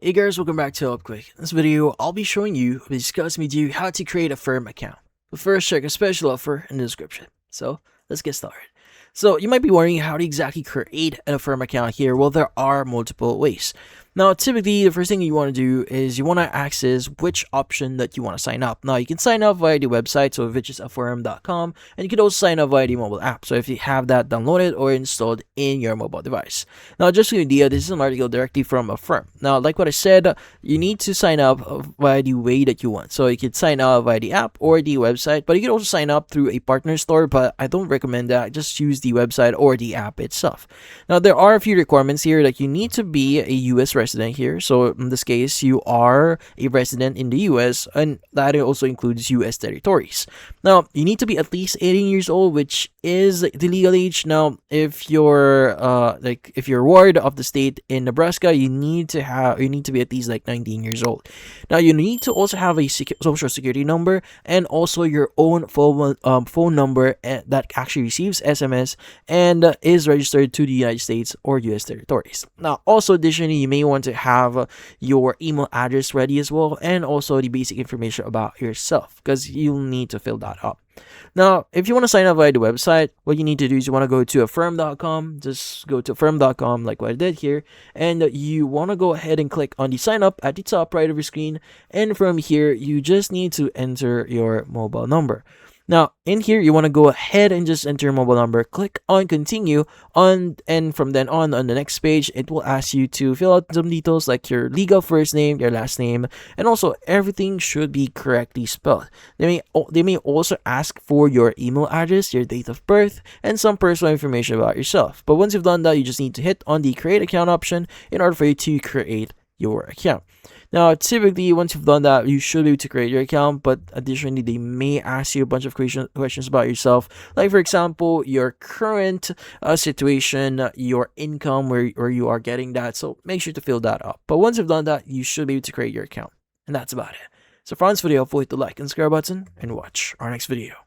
Hey guys, welcome back to Help Quick. In this video, I'll be showing you, discussing with you how to create a Affirm account. But first, check a special offer in the description. So, let's get started. So, you might be wondering how to exactly create an Affirm account here. Well, there are multiple ways. Now, typically, the first thing you want to do is you want to access which option that you want to sign up. Now, you can sign up via the website, so which is affirm.com, and you can also sign up via the mobile app. So if you have that downloaded or installed in your mobile device. Now, just for the idea, this is an article directly from Affirm. Now, like what I said, you need to sign up via the way that you want. So you can sign up via the app or the website, but you can also sign up through a partner store, but I don't recommend that. Just use the website or the app itself. Now, there are a few requirements here. Like, you need to be a US resident here. So in this case, you are a resident in the US, and that also includes US territories. Now, you need to be at least 18 years old, which is the legal age. Now, if you're if you're ward of the state in Nebraska, you need to be at least like 19 years old. Now, you need to also have a social security number and also your own phone number that actually receives SMS and is registered to the United States or US territories. Now, also additionally, you may want to have your email address ready as well, and also the basic information about yourself, because you'll need to fill that up. Now, if you want to sign up via the website, what you need to do is you want to go to affirm.com. Just go to affirm.com like what I did here, and you want to go ahead and click on the sign up at the top right of your screen, and from here you just need to enter your mobile number. Now, in here, you want to go ahead and just enter your mobile number, click on continue and from then on the next page, it will ask you to fill out some details like your legal first name, your last name, and also everything should be correctly spelled. They may also ask for your email address, your date of birth, and some personal information about yourself. But once you've done that, you just need to hit on the create account option in order for you to create your account. Now, typically, once you've done that, you should be able to create your account, but additionally, they may ask you a bunch of questions about yourself, like, for example, your current situation, your income, where you are getting that, so make sure to fill that up. But once you've done that, you should be able to create your account, and that's about it. So for this video, hit the like and subscribe button, and watch our next video.